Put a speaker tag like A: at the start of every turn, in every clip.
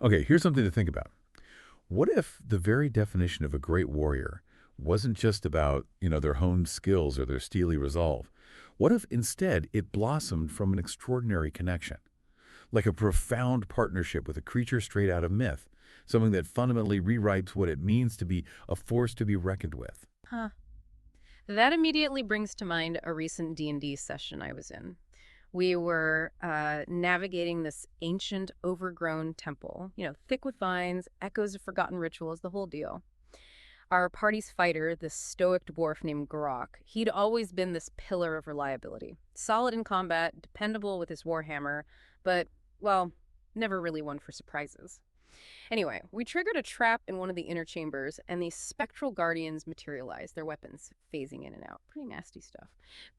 A: Okay, here's something to think about. What if the very definition of a great warrior wasn't just about, their honed skills or their steely resolve? What if instead it blossomed from an extraordinary connection, like a profound partnership with a creature straight out of myth, something that fundamentally rewrites what it means to be a force to be reckoned with?
B: Huh. That immediately brings to mind a recent D&D session I was in. We were navigating this ancient, overgrown temple, thick with vines, echoes of forgotten rituals, the whole deal. Our party's fighter, this stoic dwarf named Grok, he'd always been this pillar of reliability. Solid in combat, dependable with his warhammer, but, well, never really one for surprises. Anyway, we triggered a trap in one of the inner chambers, and these spectral guardians materialized, their weapons phasing in and out. Pretty nasty stuff.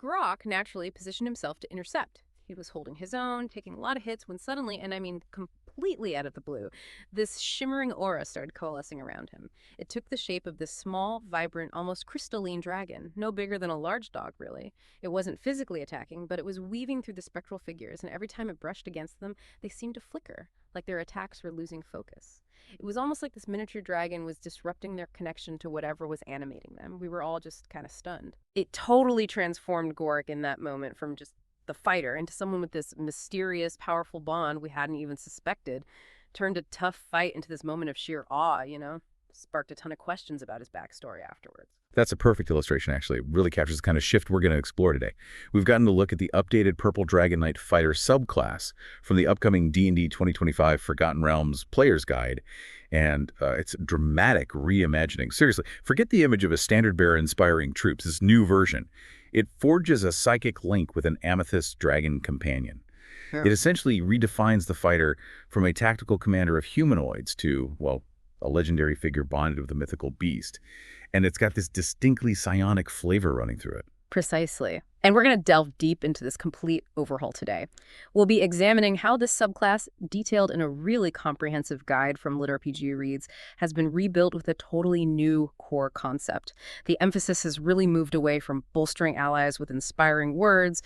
B: Grok naturally positioned himself to intercept. He was holding his own, taking a lot of hits when suddenly, and I mean completely out of the blue, this shimmering aura started coalescing around him. It took the shape of this small, vibrant, almost crystalline dragon, no bigger than a large dog, really. It wasn't physically attacking, but it was weaving through the spectral figures, and every time it brushed against them, they seemed to flicker, like their attacks were losing focus. It was almost like this miniature dragon was disrupting their connection to whatever was animating them. We were all just kind of stunned. It totally transformed Gorik in that moment from just the fighter into someone with this mysterious, powerful bond we hadn't even suspected. Turned a tough fight into this moment of sheer awe. Sparked a ton of questions about his backstory afterwards.
A: That's a perfect illustration, actually. It really captures the kind of shift we're going to explore today. We've gotten to look at the updated Purple Dragon Knight Fighter subclass from the upcoming D&D 2025 Forgotten Realms Player's Guide, and it's a dramatic reimagining. Seriously, forget the image of a standard bearer inspiring troops, this new version. It forges a psychic link with an amethyst dragon companion.
B: Yeah.
A: It essentially redefines the fighter from a tactical commander of humanoids to, well, a legendary figure bonded with a mythical beast. And it's got this distinctly psionic flavor running through it.
B: Precisely. And we're going to delve deep into this complete overhaul today. We'll be examining how this subclass, detailed in a really comprehensive guide from LitRPG Reads, has been rebuilt with a totally new core concept. The emphasis has really moved away from bolstering allies with inspiring words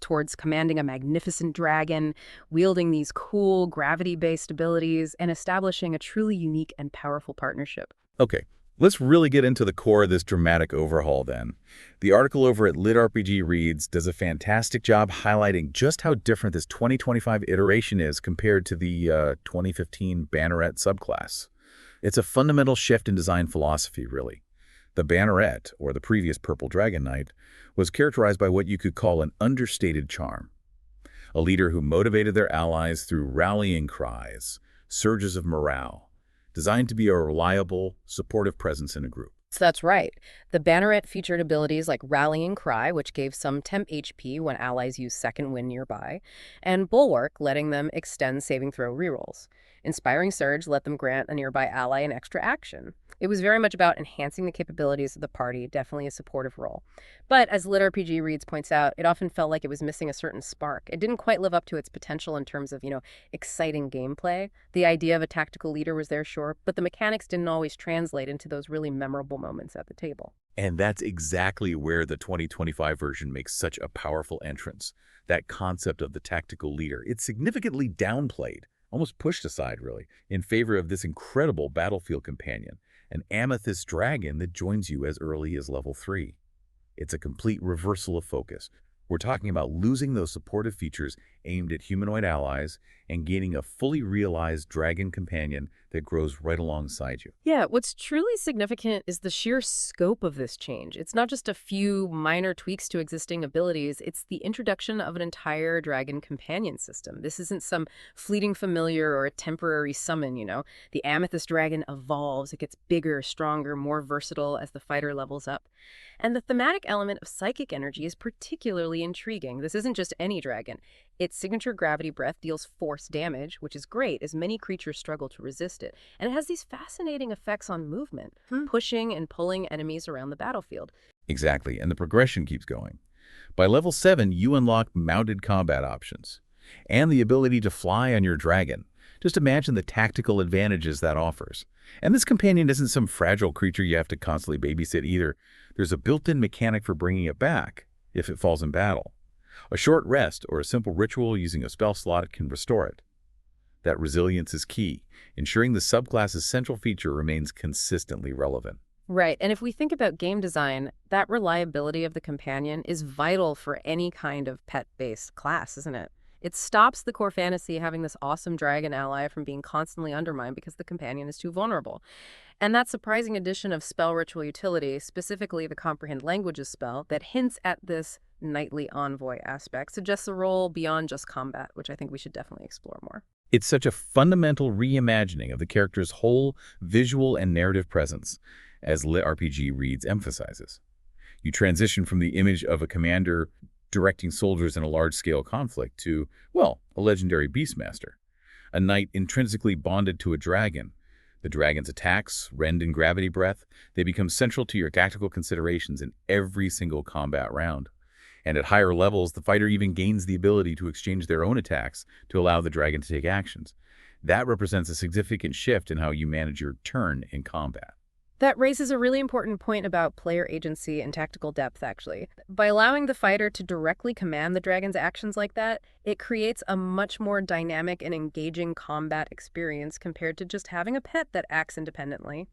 B: towards commanding a magnificent dragon, wielding these cool gravity-based abilities, and establishing a truly unique and powerful partnership.
A: Okay, let's really get into the core of this dramatic overhaul then. The article over at LitRPG Reads does a fantastic job highlighting just how different this 2025 iteration is compared to the 2015 banneret subclass. It's a fundamental shift in design philosophy, really. The banneret, or the previous Purple Dragon Knight, was characterized by what you could call an understated charm. A leader who motivated their allies through rallying cries, surges of morale, designed to be a reliable, supportive presence in a group.
B: So that's right. The banneret featured abilities like Rallying Cry, which gave some temp HP when allies used Second Wind nearby, and Bulwark, letting them extend saving throw rerolls. Inspiring Surge let them grant a nearby ally an extra action. It was very much about enhancing the capabilities of the party, definitely a supportive role. But as LitRPG Reads points out, it often felt like it was missing a certain spark. It didn't quite live up to its potential in terms of, exciting gameplay. The idea of a tactical leader was there, sure, but the mechanics didn't always translate into those really memorable moments at the table.
A: And that's exactly where the 2025 version makes such a powerful entrance. That concept of the tactical leader. It's significantly downplayed, almost pushed aside, really, in favor of this incredible battlefield companion, an amethyst dragon that joins you as early as level 3. It's a complete reversal of focus. We're talking about losing those supportive features aimed at humanoid allies and gaining a fully realized dragon companion that grows right alongside you.
B: Yeah, what's truly significant is the sheer scope of this change. It's not just a few minor tweaks to existing abilities, it's the introduction of an entire dragon companion system. This isn't some fleeting familiar or a temporary summon. The amethyst dragon evolves, it gets bigger, stronger, more versatile as the fighter levels up. And the thematic element of psychic energy is particularly intriguing. This isn't just any dragon. Its signature gravity breath deals force damage, which is great as many creatures struggle to resist it. And it has these fascinating effects on movement, pushing and pulling enemies around the battlefield.
A: Exactly, and the progression keeps going. By level 7, you unlock mounted combat options and the ability to fly on your dragon. Just imagine the tactical advantages that offers. And this companion isn't some fragile creature you have to constantly babysit either. There's a built-in mechanic for bringing it back if it falls in battle. A short rest or a simple ritual using a spell slot can restore it. That resilience is key, ensuring the subclass's central feature remains consistently relevant.
B: Right, and if we think about game design, that reliability of the companion is vital for any kind of pet-based class, isn't it? It stops the core fantasy having this awesome dragon ally from being constantly undermined because the companion is too vulnerable. And that surprising addition of spell ritual utility, specifically the Comprehend Languages spell, that hints at this knightly envoy aspect, suggests a role beyond just combat, which I think we should definitely explore more.
A: It's such a fundamental reimagining of the character's whole visual and narrative presence, as LitRPG Reads emphasizes. You transition from the image of a commander directing soldiers in a large-scale conflict to, well, a legendary beastmaster, a knight intrinsically bonded to a dragon. The dragon's attacks, rend and gravity breath, they become central to your tactical considerations in every single combat round. And at higher levels, the fighter even gains the ability to exchange their own attacks to allow the dragon to take actions. That represents a significant shift in how you manage your turn in combat.
B: That raises a really important point about player agency and tactical depth, actually. By allowing the fighter to directly command the dragon's actions like that, it creates a much more dynamic and engaging combat experience compared to just having a pet that acts independently.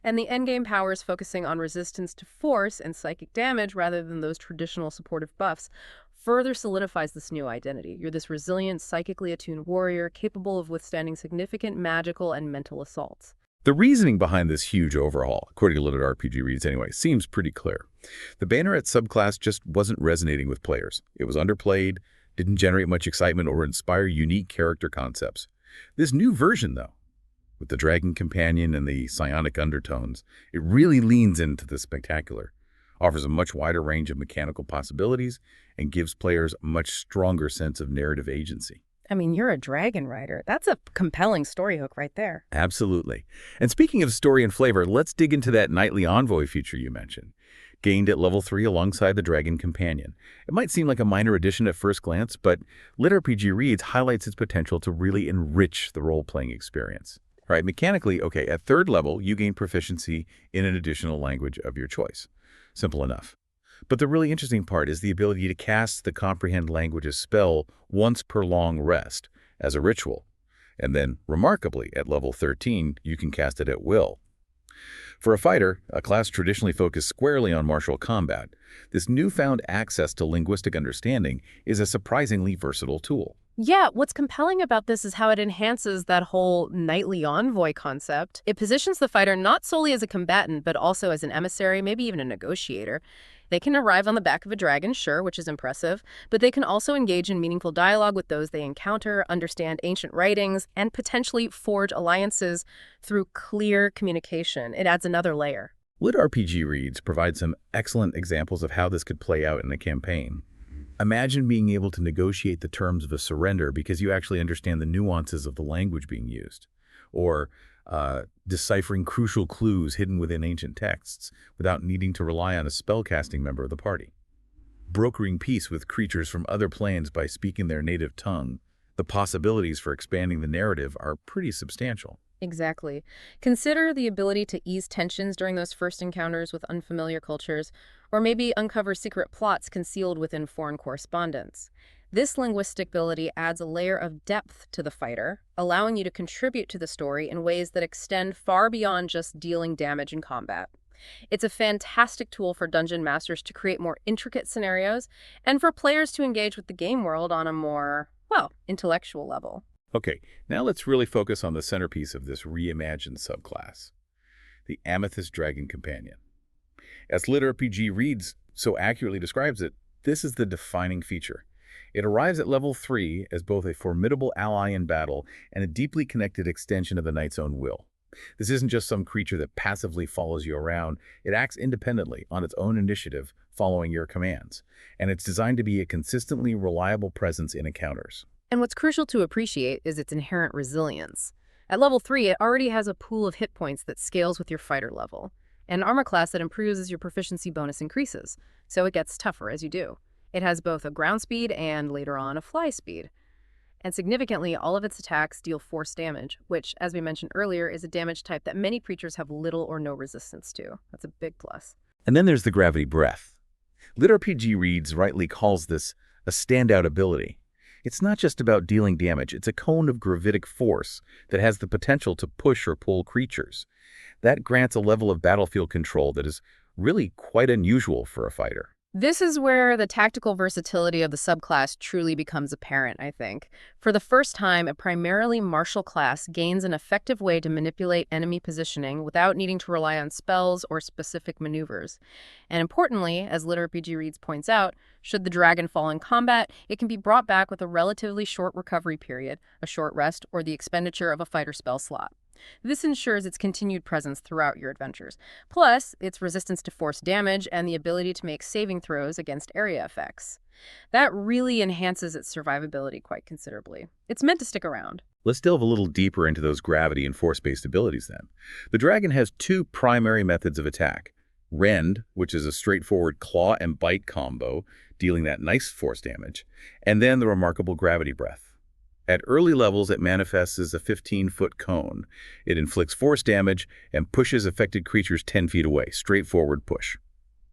B: And the endgame powers focusing on resistance to force and psychic damage rather than those traditional supportive buffs further solidifies this new identity. You're this resilient, psychically attuned warrior capable of withstanding significant magical and mental assaults.
A: The reasoning behind this huge overhaul, according to LitRPG Reads anyway, seems pretty clear. The banneret subclass just wasn't resonating with players. It was underplayed, didn't generate much excitement or inspire unique character concepts. This new version, though, with the dragon companion and the psionic undertones, it really leans into the spectacular, offers a much wider range of mechanical possibilities, and gives players a much stronger sense of narrative agency.
B: I mean, you're a dragon rider. That's a compelling story hook right there.
A: Absolutely. And speaking of story and flavor, let's dig into that knightly envoy feature you mentioned. Gained at level 3 alongside the dragon companion. It might seem like a minor addition at first glance, but LitRPG Reads highlights its potential to really enrich the role-playing experience. All right, mechanically, okay, at 3rd level, you gain proficiency in an additional language of your choice. Simple enough. But the really interesting part is the ability to cast the Comprehend Languages spell once per long rest as a ritual. And then, remarkably, at level 13, you can cast it at will. For a fighter, a class traditionally focused squarely on martial combat, this newfound access to linguistic understanding is a surprisingly versatile tool.
B: Yeah, what's compelling about this is how it enhances that whole knightly envoy concept. It positions the fighter not solely as a combatant, but also as an emissary, maybe even a negotiator. They can arrive on the back of a dragon, sure, which is impressive, but they can also engage in meaningful dialogue with those they encounter, understand ancient writings, and potentially forge alliances through clear communication. It adds another layer.
A: LitRPG Reads provides some excellent examples of how this could play out in a campaign. Imagine being able to negotiate the terms of a surrender because you actually understand the nuances of the language being used, or deciphering crucial clues hidden within ancient texts without needing to rely on a spellcasting member of the party. Brokering peace with creatures from other planes by speaking their native tongue. The possibilities for expanding the narrative are pretty substantial.
B: Exactly. Consider the ability to ease tensions during those first encounters with unfamiliar cultures, or maybe uncover secret plots concealed within foreign correspondence. This linguistic ability adds a layer of depth to the fighter, allowing you to contribute to the story in ways that extend far beyond just dealing damage in combat. It's a fantastic tool for dungeon masters to create more intricate scenarios, and for players to engage with the game world on a more, well, intellectual level.
A: Okay, now let's really focus on the centerpiece of this reimagined subclass, the Amethyst Dragon Companion. As LitRPG Reads so accurately describes it, this is the defining feature. It arrives at level 3 as both a formidable ally in battle and a deeply connected extension of the knight's own will. This isn't just some creature that passively follows you around. It acts independently on its own initiative, following your commands, and it's designed to be a consistently reliable presence in encounters.
B: And what's crucial to appreciate is its inherent resilience. At level 3, it already has a pool of hit points that scales with your fighter level, and an armor class that improves as your proficiency bonus increases, so it gets tougher as you do. It has both a ground speed and, later on, a fly speed. And significantly, all of its attacks deal force damage, which, as we mentioned earlier, is a damage type that many creatures have little or no resistance to. That's a big plus.
A: And then there's the gravity breath. LitRPG Reads rightly calls this a standout ability. It's not just about dealing damage, it's a cone of gravitic force that has the potential to push or pull creatures. That grants a level of battlefield control that is really quite unusual for a fighter.
B: This is where the tactical versatility of the subclass truly becomes apparent, I think. For the first time, a primarily martial class gains an effective way to manipulate enemy positioning without needing to rely on spells or specific maneuvers. And importantly, as LitRPG Reads points out, should the dragon fall in combat, it can be brought back with a relatively short recovery period, a short rest, or the expenditure of a fighter spell slot. This ensures its continued presence throughout your adventures. Plus, its resistance to force damage and the ability to make saving throws against area effects. That really enhances its survivability quite considerably. It's meant to stick around.
A: Let's delve a little deeper into those gravity and force-based abilities then. The dragon has two primary methods of attack. Rend, which is a straightforward claw and bite combo, dealing that nice force damage, and then the remarkable gravity breath. At early levels, it manifests as a 15-foot cone. It inflicts force damage and pushes affected creatures 10 feet away. Straightforward push.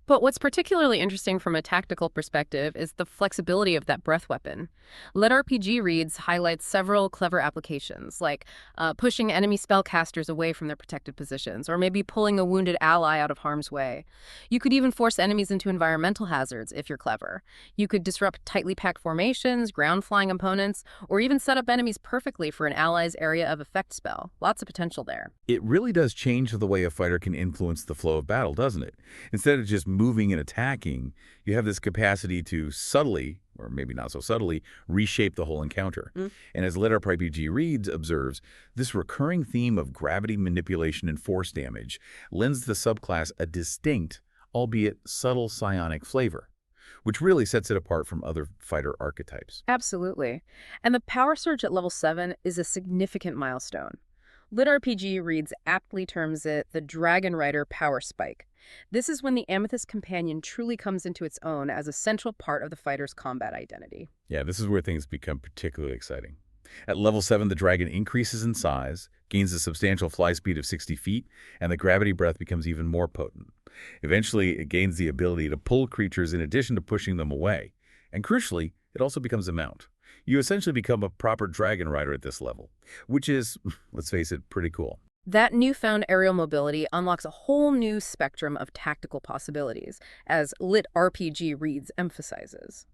B: But what's particularly interesting from a tactical perspective is the flexibility of that breath weapon. LitRPG Reads highlights several clever applications, like pushing enemy spellcasters away from their protected positions, or maybe pulling a wounded ally out of harm's way. You could even force enemies into environmental hazards if you're clever. You could disrupt tightly packed formations, ground-flying opponents, or even set up enemies perfectly for an ally's area of effect spell. Lots of potential there.
A: It really does change the way a fighter can influence the flow of battle, doesn't it? Instead of just moving and attacking, you have this capacity to subtly, or maybe not so subtly, reshape the whole encounter. And as LitRPG Reads observes, this recurring theme of gravity manipulation and force damage lends the subclass a distinct, albeit subtle psionic flavor, which really sets it apart from other fighter archetypes.
B: Absolutely. And the power surge at level 7 is a significant milestone. LitRPG Reads aptly terms it the Dragon Rider power spike. This is when the amethyst companion truly comes into its own as a central part of the fighter's combat identity.
A: Yeah, this is where things become particularly exciting. At level 7, the dragon increases in size, gains a substantial fly speed of 60 feet, and the gravity breath becomes even more potent. Eventually, it gains the ability to pull creatures in addition to pushing them away. And crucially, it also becomes a mount. You essentially become a proper dragon rider at this level, which is, let's face it, pretty cool.
B: That newfound aerial mobility unlocks a whole new spectrum of tactical possibilities, as LitRPG Reads emphasizes.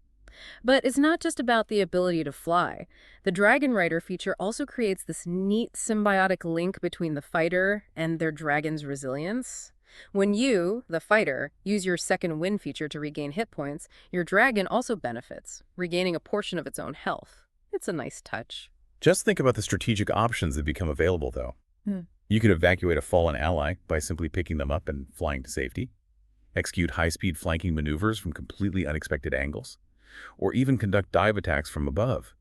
B: But it's not just about the ability to fly. The Dragon Rider feature also creates this neat symbiotic link between the fighter and their dragon's resilience. When you, the fighter, use your second wind feature to regain hit points, your dragon also benefits, regaining a portion of its own health. It's a nice touch.
A: Just think about the strategic options that become available, though. You could evacuate a fallen ally by simply picking them up and flying to safety, execute high-speed flanking maneuvers from completely unexpected angles, or even conduct dive attacks from above.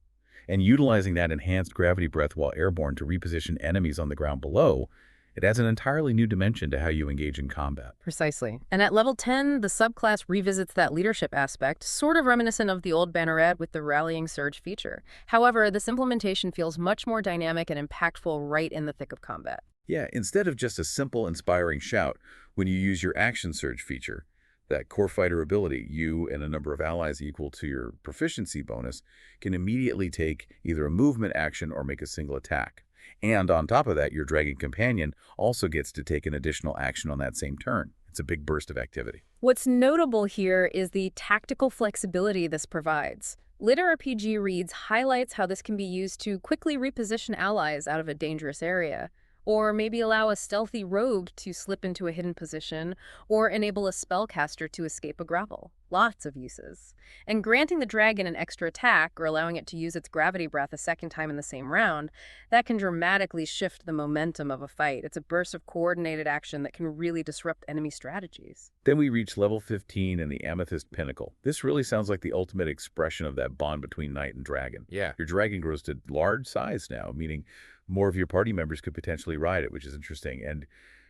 A: And utilizing that enhanced gravity breath while airborne to reposition enemies on the ground below, it adds an entirely new dimension to how you engage in combat.
B: Precisely. And at level 10, the subclass revisits that leadership aspect, sort of reminiscent of the old banneret with the rallying surge feature. However, this implementation feels much more dynamic and impactful right in the thick of combat.
A: Yeah, instead of just a simple, inspiring shout, when you use your action surge feature, that core fighter ability, you and a number of allies equal to your proficiency bonus can immediately take either a movement action or make a single attack. And on top of that, your dragon companion also gets to take an additional action on that same turn. It's a big burst of activity.
B: What's notable here is the tactical flexibility this provides. LitRPG Reads highlights how this can be used to quickly reposition allies out of a dangerous area, or maybe allow a stealthy rogue to slip into a hidden position, or enable a spellcaster to escape a grapple. Lots of uses. And granting the dragon an extra attack, or allowing it to use its gravity breath a second time in the same round, that can dramatically shift the momentum of a fight. It's a burst of coordinated action that can really disrupt enemy strategies.
A: Then we reach level 15 and the amethyst pinnacle. This really sounds like the ultimate expression of that bond between knight and dragon.
C: Yeah.
A: Your dragon grows to large size now, meaning more of your party members could potentially ride it, which is interesting. And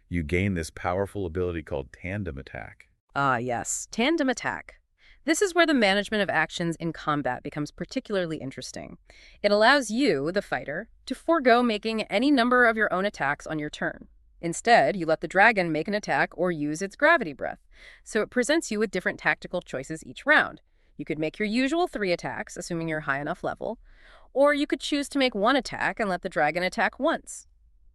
A: you gain this powerful ability called Tandem attack.
B: Ah, yes. Tandem attack. This is where the management of actions in combat becomes particularly interesting. It allows you, the fighter, to forego making any number of your own attacks on your turn. Instead, you let the dragon make an attack or use its gravity breath. So it presents you with different tactical choices each round. You could make your usual 3 attacks, assuming you're high enough level, or you could choose to make 1 attack and let the dragon attack once.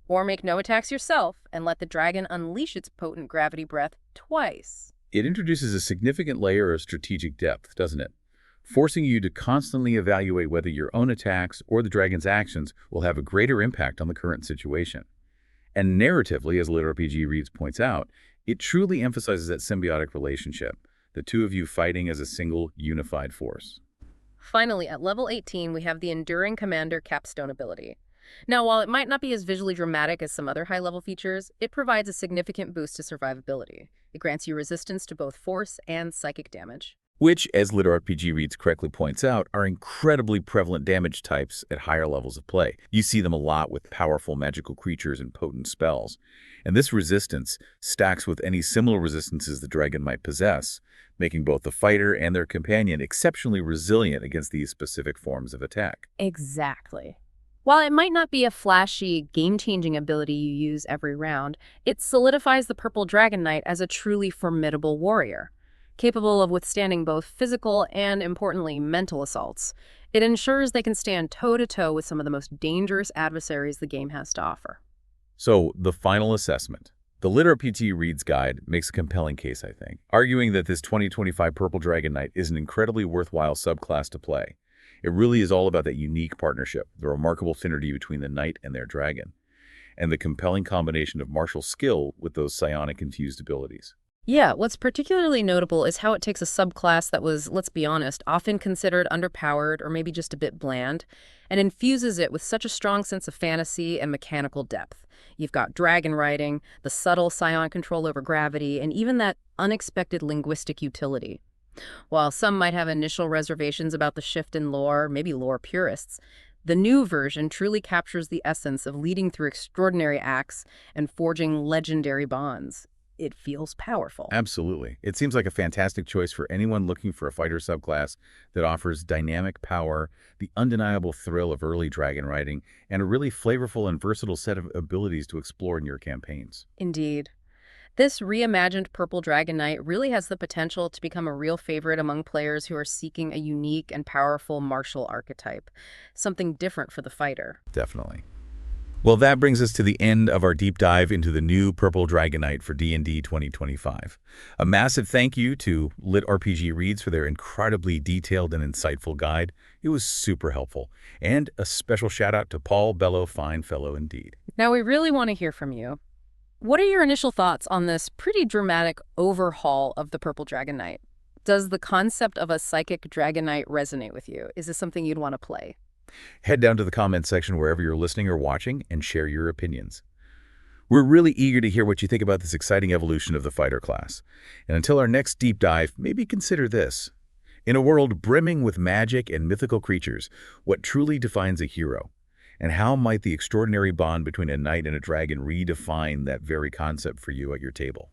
B: Or make no attacks yourself and let the dragon unleash its potent gravity breath twice.
A: It introduces a significant layer of strategic depth, doesn't it? Forcing you to constantly evaluate whether your own attacks or the dragon's actions will have a greater impact on the current situation. And narratively, as LitRPG Reads points out, it truly emphasizes that symbiotic relationship, the two of you fighting as a single, unified force.
B: Finally, at level 18, we have the Enduring Commander capstone ability. Now, while it might not be as visually dramatic as some other high-level features, it provides a significant boost to survivability. It grants you resistance to both force and psychic damage.
A: Which, as LitRPG Reads correctly points out, are incredibly prevalent damage types at higher levels of play. You see them a lot with powerful magical creatures and potent spells. And this resistance stacks with any similar resistances the dragon might possess, making both the fighter and their companion exceptionally resilient against these specific forms of attack.
B: Exactly. While it might not be a flashy, game-changing ability you use every round, it solidifies the Purple Dragon Knight as a truly formidable warrior, capable of withstanding both physical and, importantly, mental assaults. It ensures they can stand toe-to-toe with some of the most dangerous adversaries the game has to offer.
A: So, the final assessment. The LitRPG Reads guide makes a compelling case, I think, arguing that this 2025 Purple Dragon Knight is an incredibly worthwhile subclass to play. It really is all about that unique partnership, the remarkable synergy between the knight and their dragon, and the compelling combination of martial skill with those psionic-infused abilities.
B: Yeah, what's particularly notable is how it takes a subclass that was, let's be honest, often considered underpowered or maybe just a bit bland, and infuses it with such a strong sense of fantasy and mechanical depth. You've got dragon riding, the subtle psionic control over gravity, and even that unexpected linguistic utility. While some might have initial reservations about the shift in lore, maybe lore purists, the new version truly captures the essence of leading through extraordinary acts and forging legendary bonds. It feels powerful.
A: Absolutely. It seems like a fantastic choice for anyone looking for a fighter subclass that offers dynamic power, the undeniable thrill of early dragon riding, and a really flavorful and versatile set of abilities to explore in your campaigns.
B: Indeed. This reimagined Purple Dragon Knight really has the potential to become a real favorite among players who are seeking a unique and powerful martial archetype, something different for the fighter.
A: Definitely. Well, that brings us to the end of our deep dive into the new Purple Dragon Knight for D&D 2025. A massive thank you to LitRPG Reads for their incredibly detailed and insightful guide. It was super helpful. And a special shout out to Paul Bello, fine fellow indeed.
B: Now, we really want to hear from you. What are your initial thoughts on this pretty dramatic overhaul of the Purple Dragon Knight? Does the concept of a psychic dragon knight resonate with you? Is this something you'd want to play?
A: Head down to the comments section wherever you're listening or watching and share your opinions. We're really eager to hear what you think about this exciting evolution of the fighter class. And until our next deep dive, maybe consider this. In a world brimming with magic and mythical creatures, what truly defines a hero? And how might the extraordinary bond between a knight and a dragon redefine that very concept for you at your table?